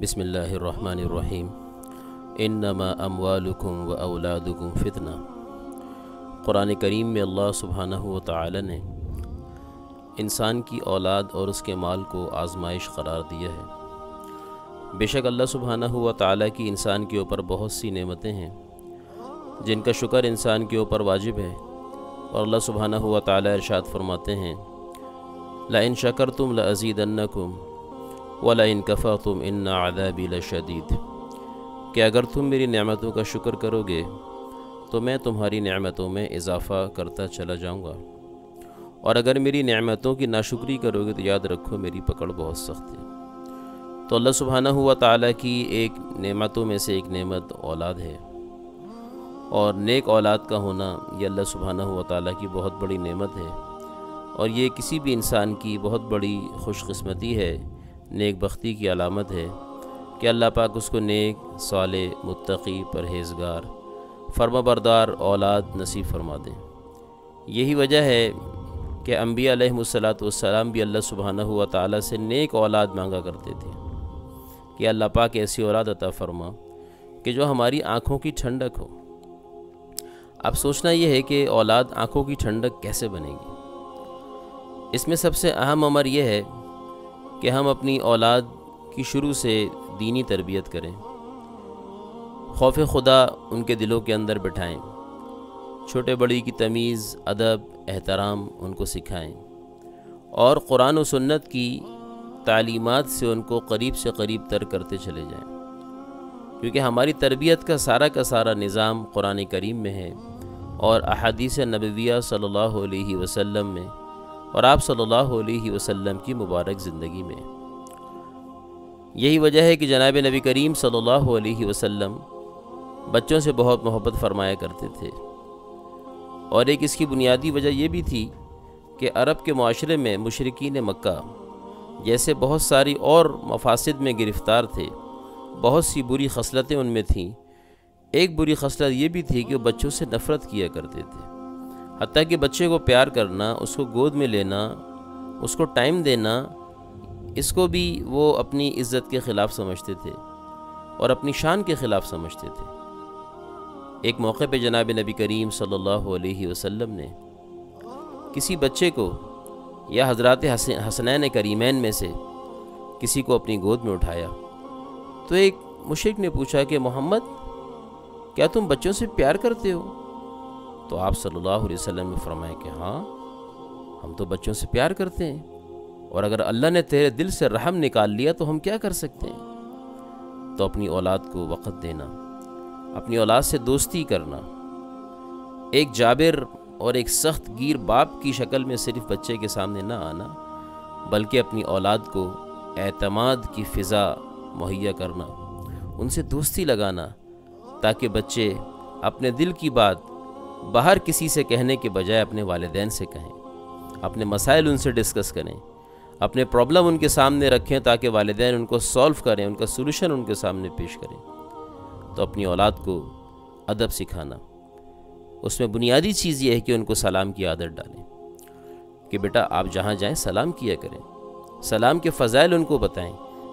بسم اللہ الرحمن الرحیم انما اموالکم و اولادکم فتنہ۔ قرآن کریم میں اللہ سبحانہ و تعالی نے انسان کی اولاد اور اس کے مال کو آزمائش قرار دیا ہے۔ بے شک اللہ سبحانہ و تعالی کی انسان کے اوپر بہت سی نعمتیں ہیں جن کا شکر انسان کے اوپر واجب ہے، اور اللہ سبحانہ و تعالی ارشاد فرماتے ہیں لَإِن شَكَرْتُمْ لَأَزِيدَنَّكُمْ وَلَئِن كَفَرْتُمْ إِنَّ عَذَابِي لَشَدِيدٌ، کہ اگر تم میری نعمتوں کا شکر کرو گے تو میں تمہاری نعمتوں میں اضافہ کرتا چلا جاؤں گا، اور اگر میری نعمتوں کی ناشکری کرو گے تو یاد رکھو میری پکڑ بہت سخت ہے۔ تو اللہ سبحانہ و تعالیٰ کی ایک نعمتوں میں سے ایک نعمت اولاد ہے، اور نیک اولاد کا ہونا یہ اللہ سبحانہ و تعالیٰ کی بہت بڑی نعمت ہے، اور یہ کسی بھی انسان کی بہت بڑی خوش قسمتی ہے، نیک بختی کی علامت ہے کہ اللہ پاک اس کو نیک، صالح، متقی، پرہیزگار، فرما بردار اولاد نصیب فرما دیں۔ یہی وجہ ہے کہ انبیاء علیہم الصلاۃ بھی اللہ سبحانہ و تعالیٰ سے نیک اولاد مانگا کرتے تھے کہ اللہ پاک ایسی اولاد عطا فرما کہ جو ہماری آنکھوں کی ٹھنڈک ہو۔ اب سوچنا یہ ہے کہ اولاد آنکھوں کی ٹھنڈک کیسے بنے گی؟ اس میں سب سے اہم امر یہ ہے کہ ہم اپنی اولاد کی شروع سے دینی تربیت کریں، خوف خدا ان کے دلوں کے اندر بٹھائیں، چھوٹے بڑی کی تمیز، ادب، احترام ان کو سکھائیں، اور قرآن و سنت کی تعلیمات سے ان کو قریب سے قریب تر کرتے چلے جائیں، کیونکہ ہماری تربیت کا سارا نظام قرآن کریم میں ہے اور احادیث نبویہ صلی اللہ علیہ وسلم میں، اور آپ صلی اللہ علیہ وسلم کی مبارک زندگی میں۔ یہی وجہ ہے کہ جناب نبی کریم صلی اللہ علیہ وسلم بچوں سے بہت محبت فرمایا کرتے تھے، اور ایک اس کی بنیادی وجہ یہ بھی تھی کہ عرب کے معاشرے میں مشرکین مکہ جیسے بہت ساری اور مفاسد میں گرفتار تھے، بہت سی بری خصلتیں ان میں تھیں۔ ایک بری خصلت یہ بھی تھی کہ وہ بچوں سے نفرت کیا کرتے تھے، حتیٰ کہ بچے کو پیار کرنا، اس کو گود میں لینا، اس کو ٹائم دینا، اس کو بھی وہ اپنی عزت کے خلاف سمجھتے تھے اور اپنی شان کے خلاف سمجھتے تھے۔ ایک موقع پہ جناب نبی کریم صلی اللہ علیہ وسلم نے کسی بچے کو یا حضرات حسنین کریمین میں سے کسی کو اپنی گود میں اٹھایا، تو ایک مشرک نے پوچھا کہ محمد کیا تم بچوں سے پیار کرتے ہو؟ تو آپ صلی اللہ علیہ وسلم نے فرمایا کہ ہاں، ہم تو بچوں سے پیار کرتے ہیں، اور اگر اللہ نے تیرے دل سے رحم نکال لیا تو ہم کیا کر سکتے ہیں؟ تو اپنی اولاد کو وقت دینا، اپنی اولاد سے دوستی کرنا، ایک جابر اور ایک سخت گیر باپ کی شکل میں صرف بچے کے سامنے نہ آنا، بلکہ اپنی اولاد کو اعتماد کی فضا مہیا کرنا، ان سے دوستی لگانا، تاکہ بچے اپنے دل کی بات باہر کسی سے کہنے کے بجائے اپنے والدین سے کہیں، اپنے مسائل ان سے ڈسکس کریں، اپنے پرابلم ان کے سامنے رکھیں تاکہ والدین ان کو سولو کریں، ان کا سولوشن ان کے سامنے پیش کریں۔ تو اپنی اولاد کو ادب سکھانا، اس میں بنیادی چیز یہ ہے کہ ان کو سلام کی عادت ڈالیں کہ بیٹا آپ جہاں جائیں سلام کیا کریں، سلام کے فضائل ان کو بتائیں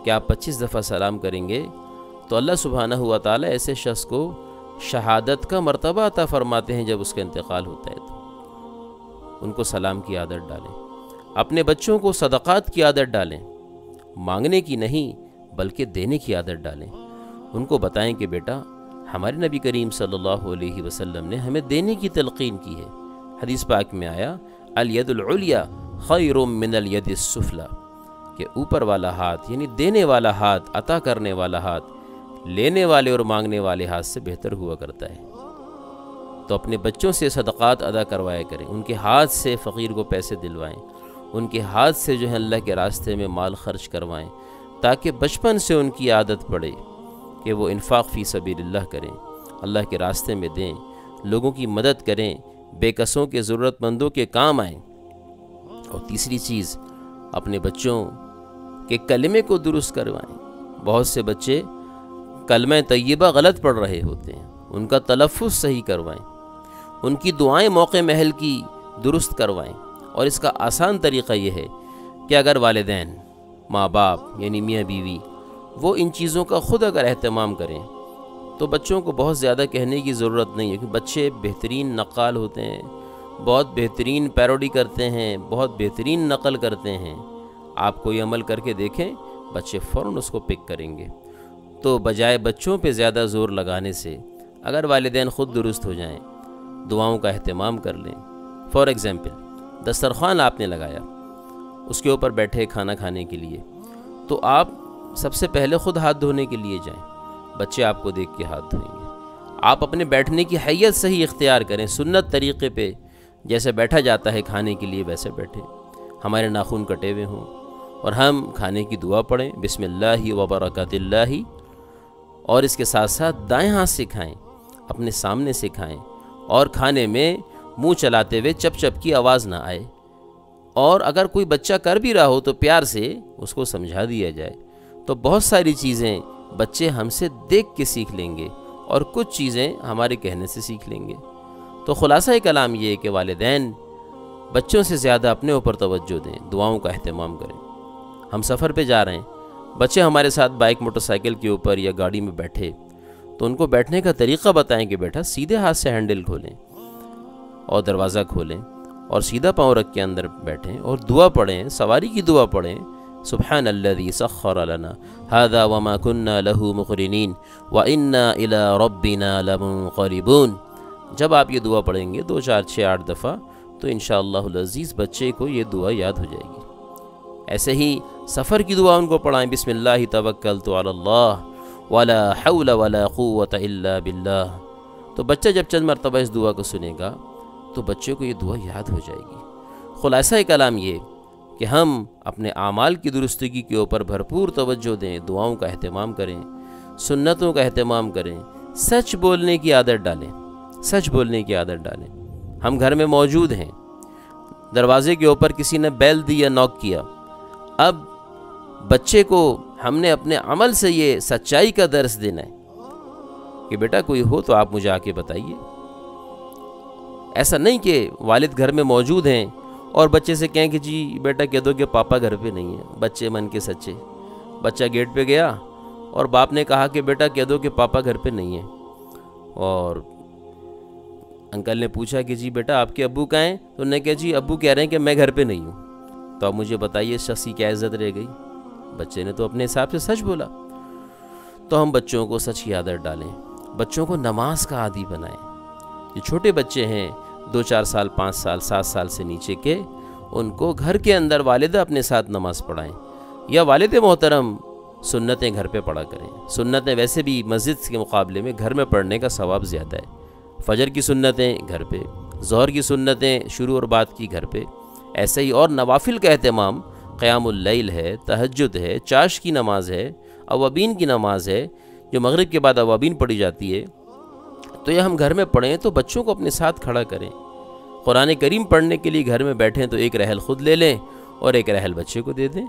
کہ آپ 25 دفعہ سلام کریں گے تو اللہ سبحانہ و تعالیٰ ایسے شخص کو شہادت کا مرتبہ عطا فرماتے ہیں جب اس کا انتقال ہوتا ہے۔ تو ان کو سلام کی عادت ڈالیں، اپنے بچوں کو صدقات کی عادت ڈالیں، مانگنے کی نہیں بلکہ دینے کی عادت ڈالیں۔ ان کو بتائیں کہ بیٹا ہمارے نبی کریم صلی اللہ علیہ وسلم نے ہمیں دینے کی تلقین کی ہے، حدیث پاک میں آیا الید العلیٰ خیر من الید السفلی، کہ اوپر والا ہاتھ یعنی دینے والا ہاتھ، عطا کرنے والا ہاتھ لینے والے اور مانگنے والے ہاتھ سے بہتر ہوا کرتا ہے۔ تو اپنے بچوں سے صدقات ادا کروایا کریں، ان کے ہاتھ سے فقیر کو پیسے دلوائیں، ان کے ہاتھ سے جو ہے اللہ کے راستے میں مال خرچ کروائیں، تاکہ بچپن سے ان کی عادت پڑے کہ وہ انفاق فی سبیل اللہ کریں، اللہ کے راستے میں دیں، لوگوں کی مدد کریں، بے کسوں کے ضرورت مندوں کے کام آئیں۔ اور تیسری چیز، اپنے بچوں کے کلمے کو درست کروائیں۔ بہت سے بچے کلمہ طیبہ غلط پڑھ رہے ہوتے ہیں، ان کا تلفظ صحیح کروائیں، ان کی دعائیں موقع محل کی درست کروائیں۔ اور اس کا آسان طریقہ یہ ہے کہ اگر والدین، ماں باپ یعنی میاں بیوی وہ ان چیزوں کا خود اگر اہتمام کریں تو بچوں کو بہت زیادہ کہنے کی ضرورت نہیں ہے، کیونکہ بچے بہترین نقال ہوتے ہیں، بہت بہترین پیروڈی کرتے ہیں، بہت بہترین نقل کرتے ہیں۔ آپ کوئی عمل کر کے دیکھیں، بچے فوراً اس کو پک کریں گے۔ تو بجائے بچوں پہ زیادہ زور لگانے سے اگر والدین خود درست ہو جائیں، دعاؤں کا اہتمام کر لیں۔ فار ایگزامپل، دسترخوان آپ نے لگایا، اس کے اوپر بیٹھے کھانا کھانے کے لیے، تو آپ سب سے پہلے خود ہاتھ دھونے کے لیے جائیں، بچے آپ کو دیکھ کے ہاتھ دھوئیں گے۔ آپ اپنے بیٹھنے کی حیت صحیح اختیار کریں، سنت طریقے پہ جیسے بیٹھا جاتا ہے کھانے کے لیے ویسے بیٹھیں، ہمارے ناخن کٹے ہوئے ہوں اور ہم کھانے کی دعا پڑھیں، بسم اللہ و برکات اللہ، اور اس کے ساتھ ساتھ دائیں ہاتھ سے کھائیں، اپنے سامنے سے کھائیں، اور کھانے میں منہ چلاتے ہوئے چپ چپ کی آواز نہ آئے، اور اگر کوئی بچہ کر بھی رہا ہو تو پیار سے اس کو سمجھا دیا جائے۔ تو بہت ساری چیزیں بچے ہم سے دیکھ کے سیکھ لیں گے اور کچھ چیزیں ہمارے کہنے سے سیکھ لیں گے۔ تو خلاصہ کلام یہ ہے کہ والدین بچوں سے زیادہ اپنے اوپر توجہ دیں، دعاؤں کا اہتمام کریں۔ ہم سفر پہ جا رہے ہیں، بچے ہمارے ساتھ بائک موٹر سائیکل کے اوپر یا گاڑی میں بیٹھے، تو ان کو بیٹھنے کا طریقہ بتائیں کہ بیٹا سیدھے ہاتھ سے ہینڈل کھولیں اور دروازہ کھولیں اور سیدھا پاؤں رکھ کے اندر بیٹھیں اور دعا پڑھیں، سواری کی دعا پڑھیں، سبحان الذی سخر لنا ھذا وما كنا له مقرنین وإنا إلی ربنا لمنقلبون۔ جب آپ یہ دعا پڑھیں گے 2 4 6 8 دفعہ تو انشاءاللہ العزیز بچے کو یہ دعا یاد ہو جائے گی۔ ایسے ہی سفر کی دعا ان کو پڑھائیں، بسم اللہ توکلت علی اللہ ولا حول ولا قوت الا باللہ۔ تو بچہ جب چند مرتبہ اس دعا کو سنے گا تو بچے کو یہ دعا یاد ہو جائے گی۔ خلاصہ کلام یہ کہ ہم اپنے اعمال کی درستگی کے اوپر بھرپور توجہ دیں، دعاؤں کا اہتمام کریں، سنتوں کا اہتمام کریں، سچ بولنے کی عادت ڈالیں، سچ بولنے کی عادت ڈالیں۔ ہم گھر میں موجود ہیں، دروازے کے اوپر کسی نے بیل دی یا نوک کیا، اب بچے کو ہم نے اپنے عمل سے یہ سچائی کا درس دینا ہے کہ بیٹا کوئی ہو تو آپ مجھے آ کے بتائیے۔ ایسا نہیں کہ والد گھر میں موجود ہیں اور بچے سے کہیں کہ جی بیٹا کہہ دو کہ پاپا گھر پہ نہیں ہے۔ بچے من کے سچے، بچہ گیٹ پہ گیا اور باپ نے کہا کہ بیٹا کہہ دو کہ پاپا گھر پہ نہیں ہے، اور انکل نے پوچھا کہ جی بیٹا آپ کے ابو کہاں ہیں؟ تو انہوں نے کہا جی ابو کہہ رہے ہیں کہ میں گھر پہ نہیں ہوں۔ تو اب مجھے بتائیے اس شخص کی کیا عزت رہ گئی؟ بچے نے تو اپنے حساب سے سچ بولا۔ تو ہم بچوں کو سچ کی عادت ڈالیں، بچوں کو نماز کا عادی بنائیں۔ جو چھوٹے بچے ہیں 2 4 سال 5 سال 7 سال سے نیچے کے، ان کو گھر کے اندر والدہ اپنے ساتھ نماز پڑھائیں، یا والد محترم سنتیں گھر پہ پڑھا کریں۔ سنتیں ویسے بھی مسجد کے مقابلے میں گھر میں پڑھنے کا ثواب زیادہ ہے۔ فجر کی سنتیں گھر پہ، ظہر کی سنتیں شروع اور بعد کی گھر پہ، ایسے ہی اور نوافل کا اہتمام، قیام اللیل ہے، تہجد ہے، چاش کی نماز ہے، اوابین کی نماز ہے جو مغرب کے بعد اوابین پڑھی جاتی ہے، تو یہ ہم گھر میں پڑھیں تو بچوں کو اپنے ساتھ کھڑا کریں۔ قرآن کریم پڑھنے کے لیے گھر میں بیٹھیں تو ایک رحل خود لے لیں اور ایک رحل بچے کو دے دیں۔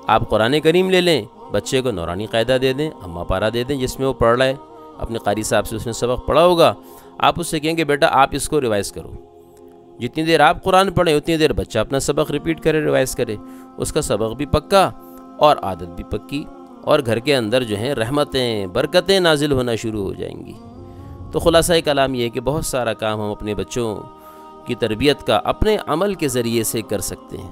آپ قرآن کریم لے لیں، بچے کو نورانی قاعدہ دے دیں، اماں پارا دے دیں جس میں وہ پڑھ رہا ہے، اپنے قاری صاحب سے اس نے سبق پڑھا ہوگا، آپ اس سے کہیں کہ بیٹا آپ اس کو ریوائز کرو۔ جتنی دیر آپ قرآن پڑھیں اتنی دیر بچہ اپنا سبق ریپیٹ کرے، ریوائز کرے، اس کا سبق بھی پکا اور عادت بھی پکی، اور گھر کے اندر جو ہیں رحمتیں برکتیں نازل ہونا شروع ہو جائیں گی۔ تو خلاصہ کلام یہ ہے کہ بہت سارا کام ہم اپنے بچوں کی تربیت کا اپنے عمل کے ذریعے سے کر سکتے ہیں،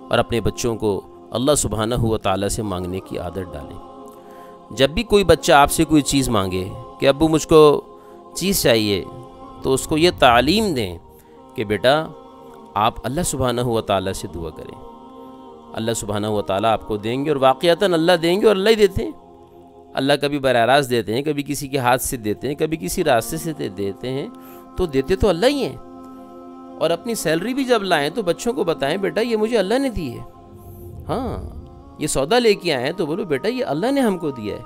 اور اپنے بچوں کو اللہ سبحانہ و تعالیٰ سے مانگنے کی عادت ڈالیں۔ جب بھی کوئی بچہ آپ سے کوئی چیز مانگے کہ ابو مجھ کو چیز چاہیے، تو اس کو یہ تعلیم دیں کہ بیٹا آپ اللہ سبحانہ و تعالیٰ سے دعا کریں، اللہ سبحانہ و تعالیٰ آپ کو دیں گے، اور واقعتاً اللہ دیں گے، اور اللہ ہی دیتے ہیں۔ اللہ کبھی براہ راست دیتے ہیں، کبھی کسی کے ہاتھ سے دیتے ہیں، کبھی کسی راستے سے دیتے ہیں، تو دیتے تو اللہ ہی ہیں۔ اور اپنی سیلری بھی جب لائیں تو بچوں کو بتائیں بیٹا یہ مجھے اللہ نے دی ہے، ہاں یہ سودا لے کے آئے ہیں تو بولو بیٹا یہ اللہ نے ہم کو دیا ہے۔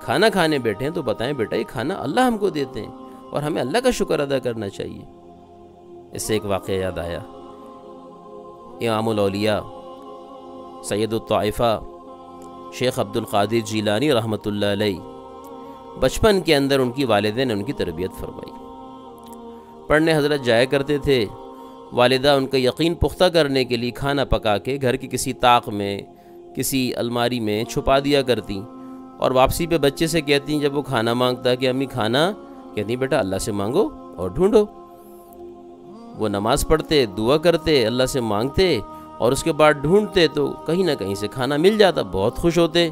کھانا کھانے بیٹھے ہیں تو بتائیں بیٹا یہ کھانا اللہ ہم کو دیتے ہیں اور ہمیں اللہ کا شکر ادا کرنا چاہیے۔ اس سے ایک واقعہ یاد آیا، امام الاولیاء سید الطائفہ شیخ عبد القادر جیلانی رحمۃ اللہ علیہ، بچپن کے اندر ان کی والدہ نے ان کی تربیت فرمائی۔ پڑھنے حضرت جایا کرتے تھے، والدہ ان کا یقین پختہ کرنے کے لیے کھانا پکا کے گھر کی کسی طاق میں کسی الماری میں چھپا دیا کرتی، اور واپسی پہ بچے سے کہتی ہیں جب وہ کھانا مانگتا ہے کہ امی کھانا، کہتی ہیں بیٹا اللہ سے مانگو اور ڈھونڈو۔ وہ نماز پڑھتے، دعا کرتے، اللہ سے مانگتے اور اس کے بعد ڈھونڈتے تو کہیں نہ کہیں سے کھانا مل جاتا، بہت خوش ہوتے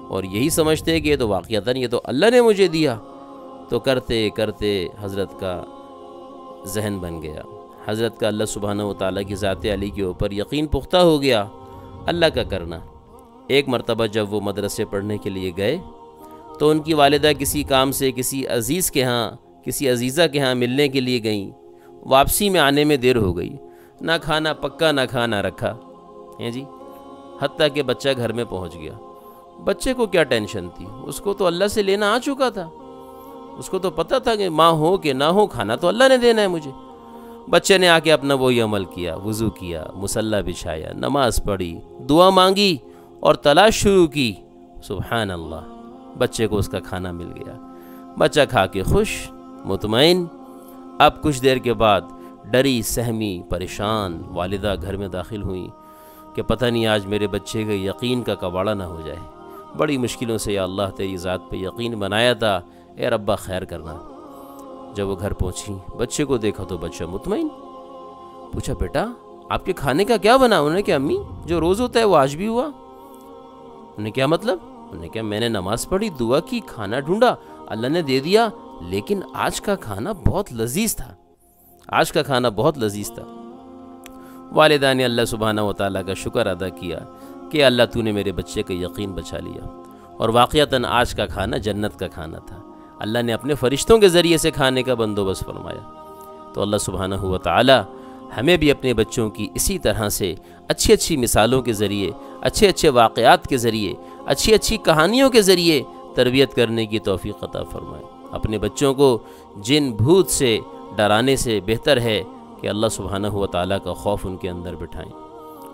اور یہی سمجھتے کہ یہ تو واقعتاً یہ تو اللہ نے مجھے دیا۔ تو کرتے کرتے حضرت کا ذہن بن گیا، حضرت کا اللہ سبحانہ و تعالیٰ کی ذات علی کے اوپر یقین پختہ ہو گیا، اللہ کا کرنا۔ ایک مرتبہ جب وہ مدرسے پڑھنے کے لیے گئے تو ان کی والدہ کسی کام سے کسی عزیز کے ہاں، کسی عزیزہ کے ہاں ملنے کے لیے گئیں۔ واپسی میں آنے میں دیر ہو گئی، نہ کھانا پکا نہ کھانا رکھا ہے جی، حتیٰ کہ بچہ گھر میں پہنچ گیا۔ بچے کو کیا ٹینشن تھی، اس کو تو اللہ سے لینا آ چکا تھا، اس کو تو پتہ تھا کہ ماں ہو کہ نہ ہو کھانا تو اللہ نے دینا ہے مجھے۔ بچے نے آ کے اپنا وہی عمل کیا، وضو کیا، مصلی بچھایا، نماز پڑھی، دعا مانگی اور تلاش شروع کی۔ سبحان اللہ، بچے کو اس کا کھانا مل گیا، بچہ کھا کے خوش مطمئن۔ اب کچھ دیر کے بعد ڈری سہمی پریشان والدہ گھر میں داخل ہوئیں کہ پتہ نہیں آج میرے بچے کے یقین کا کباڑہ نہ ہو جائے، بڑی مشکلوں سے یا اللہ تیری ذات پہ یقین بنایا تھا، اے ربا خیر کرنا۔ جب وہ گھر پہنچی بچے کو دیکھا تو بچہ مطمئن، پوچھا بیٹا آپ کے کھانے کا کیا بنا؟ انہوں نے کہا امی جو روز ہوتا ہے وہ آج بھی ہوا۔ انہوں نے کیا مطلب؟ انہوں نے کہا میں نے نماز پڑھی، دعا کی، کھانا ڈھونڈا، اللہ نے دے دیا، لیکن آج کا کھانا بہت لذیذ تھا، آج کا کھانا بہت لذیذ تھا۔ والدہ نے اللہ سبحانہ و تعالیٰ کا شکر ادا کیا کہ اللہ تو نے میرے بچے کا یقین بچا لیا، اور واقعتاً آج کا کھانا جنت کا کھانا تھا، اللہ نے اپنے فرشتوں کے ذریعے سے کھانے کا بندوبست فرمایا۔ تو اللہ سبحانہ و تعالیٰ ہمیں بھی اپنے بچوں کی اسی طرح سے اچھی اچھی مثالوں کے ذریعے، اچھے اچھے واقعات کے ذریعے، اچھی اچھی کہانیوں کے ذریعے تربیت کرنے کی توفیق عطا فرمائے۔ اپنے بچوں کو جن بھوت سے ڈرانے سے بہتر ہے کہ اللہ سبحانہ و تعالیٰ کا خوف ان کے اندر بٹھائیں،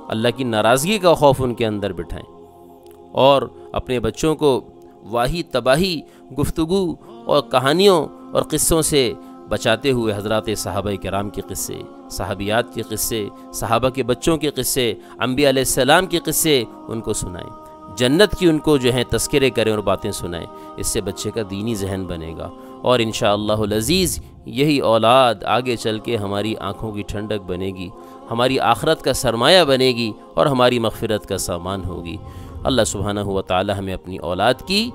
اللہ کی ناراضگی کا خوف ان کے اندر بٹھائیں، اور اپنے بچوں کو واہی تباہی گفتگو اور کہانیوں اور قصوں سے بچاتے ہوئے حضرات صحابہ کرام کے قصے، صحابیات کے قصے، صحابہ کے بچوں کے قصے، انبیاء علیہ السلام کے قصے ان کو سنائیں، جنت کی ان کو جو ہیں تذکرے کریں اور باتیں سنائیں۔ اس سے بچے کا دینی ذہن بنے گا، اور انشاءاللہ العزیز یہی اولاد آگے چل کے ہماری آنکھوں کی ٹھنڈک بنے گی، ہماری آخرت کا سرمایہ بنے گی اور ہماری مغفرت کا سامان ہوگی۔ اللہ سبحانہ و تعالی ہمیں اپنی اولاد کی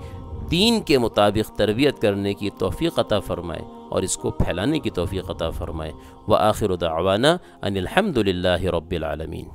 دین کے مطابق تربیت کرنے کی توفیق عطا فرمائے اور اس کو پھیلانے کی توفیق عطا فرمائے۔ وآخر دعوانا ان الحمد للہ رب العالمین۔